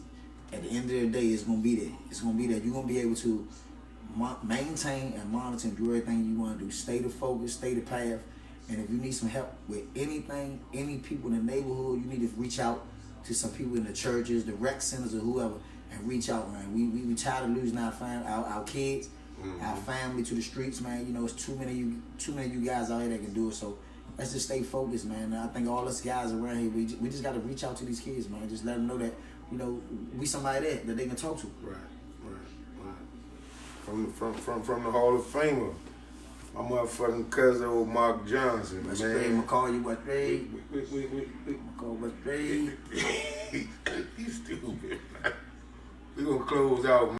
at the end of the day, it's gonna be there. It's gonna be there. You're gonna be able to maintain and monitor and do everything you want to do. Stay the focus, stay the path. And if you need some help with anything, any people in the neighborhood, you need to reach out to some people in the churches, the rec centers, or whoever, and reach out, man. We tired of losing our kids, our family to the streets, man. You know, it's too many of you guys out here that can do it. So let's just stay focused, man. And I think all us guys around here, we just got to reach out to these kids, man. Just let them know that, you know, we somebody there that they can talk to. Right. From the Hall of Famer, my motherfucking cousin, old Mark Johnson, West man. Ray, McCall you West Ray. We McCall West Ray. You stupid, man. We gonna close out, man.